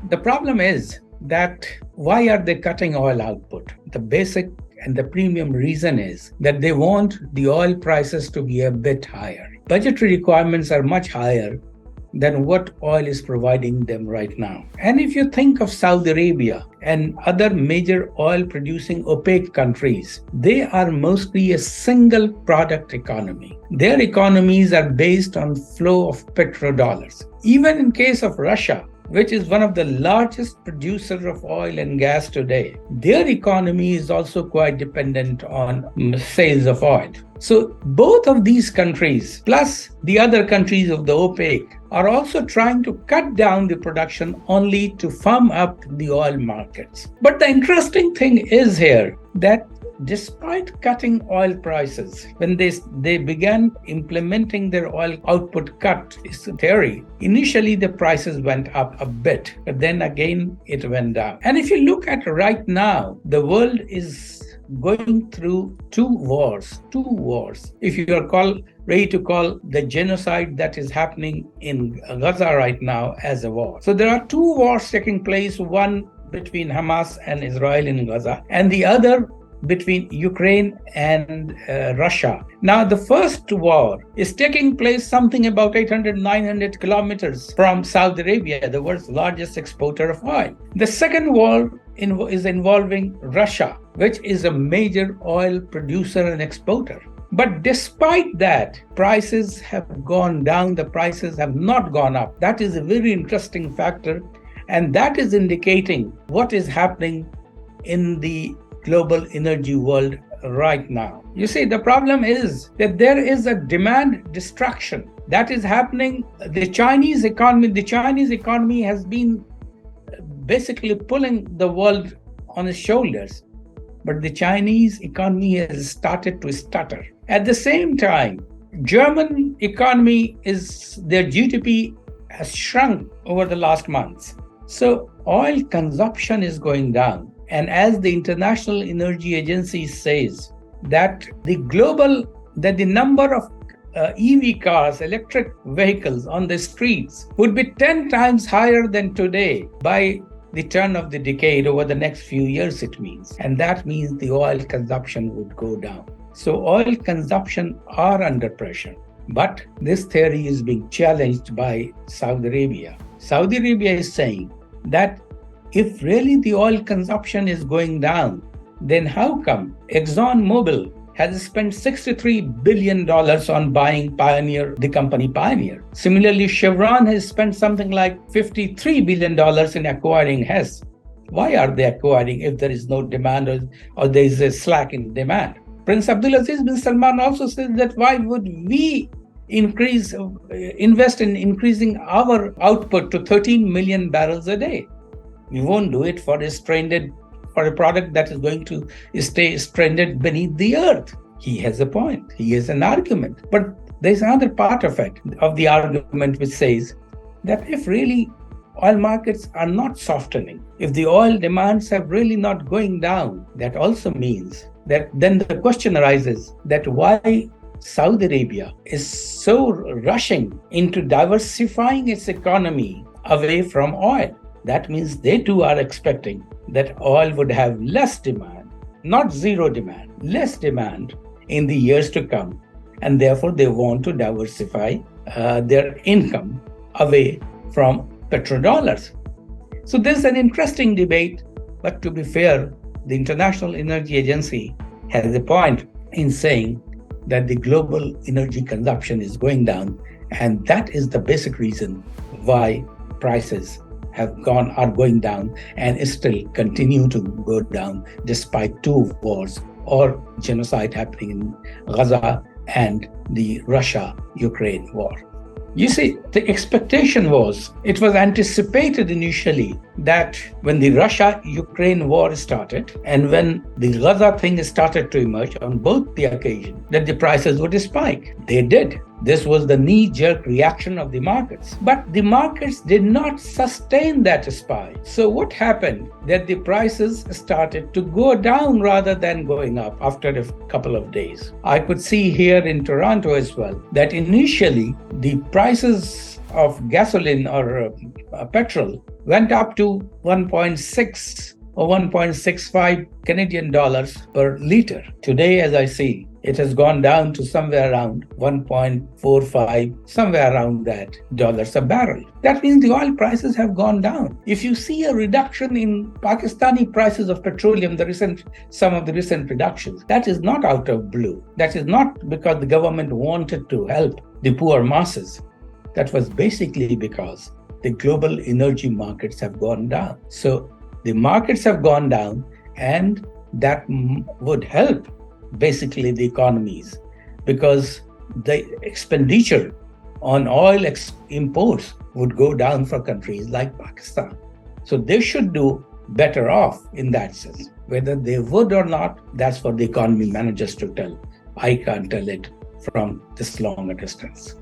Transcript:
The problem is that why are they cutting oil output? The basic and the premium reason is that they want the oil prices to be a bit higher. Budgetary requirements are much higher than what oil is providing them right now. And if you think of Saudi Arabia and other major oil producing OPEC countries, they are mostly a single product economy. Their economies are based on flow of petrodollars. Even in case of Russia, which is one of the largest producers of oil and gas today, their economy is also quite dependent on sales of oil. So both of these countries, plus the other countries of the OPEC, are also trying to cut down the production only to firm up the oil markets. But the interesting thing is here that despite cutting oil prices, when they began implementing their oil output cut theory, initially the prices went up a bit, but then again it went down. And if you look at right now, the world is going through two wars. If you are ready to call the genocide that is happening in Gaza right now as a war. So there are two wars taking place, one between Hamas and Israel in Gaza, and the other between Ukraine and Russia. Now, the first war is taking place something about 800-900 kilometers from Saudi Arabia, the world's largest exporter of oil. The second war is involving Russia, which is a major oil producer and exporter. But despite that, prices have gone down, the prices have not gone up. That is a very interesting factor, and that is indicating what is happening in the global energy world right now. You see, the problem is that there is a demand destruction that is happening. The Chinese economy has been basically pulling the world on its shoulders, but the Chinese economy has started to stutter. At the same time, German economy their GDP has shrunk over the last months. So oil consumption is going down. And as the International Energy Agency says, that the number of EV cars, electric vehicles on the streets would be 10 times higher than today by the turn of the decade over the next few years, it means. And that means the oil consumption would go down. So oil consumption are under pressure. But this theory is being challenged by Saudi Arabia. Saudi Arabia is saying that if really the oil consumption is going down, then how come ExxonMobil has spent $63 billion on buying the company Pioneer? Similarly, Chevron has spent something like $53 billion in acquiring Hess. Why are they acquiring if there is no demand or there is a slack in demand? Prince Abdulaziz bin Salman also says that why would we invest in increasing our output to 13 million barrels a day? We won't do it for a product that is going to stay stranded beneath the earth. He has a point. He has an argument. But there's another part of the argument, which says that if really oil markets are not softening, if the oil demands have really not going down, that also means that then the question arises that why Saudi Arabia is so rushing into diversifying its economy away from oil. That means they too are expecting that oil would have less demand, not zero demand, less demand in the years to come. And therefore, they want to diversify their income away from petrodollars. So there's an interesting debate, but to be fair, the International Energy Agency has a point in saying that the global energy consumption is going down, and that is the basic reason why prices are going down and still continue to go down despite two wars or genocide happening in Gaza and the Russia-Ukraine war. You see, the expectation it was anticipated initially that when the Russia-Ukraine war started and when the Gaza thing started to emerge on both the occasion, that the prices would spike. They did. This was the knee-jerk reaction of the markets. But the markets did not sustain that spike. So what happened? That the prices started to go down rather than going up after a couple of days. I could see here in Toronto as well that initially the prices of gasoline or petrol went up to 1.6 or 1.65 Canadian dollars per liter. Today, as I see, it has gone down to somewhere around 1.45, somewhere around that dollars a barrel. That means the oil prices have gone down. If you see a reduction in Pakistani prices of petroleum, some of the recent reductions, that is not out of blue. That is not because the government wanted to help the poor masses. That was basically because the global energy markets have gone down. So the markets have gone down, and that would help basically the economies, because the expenditure on oil imports would go down for countries like Pakistan. So they should do better off in that sense. Whether they would or not, that's for the economy managers to tell. I can't tell it from this long a distance.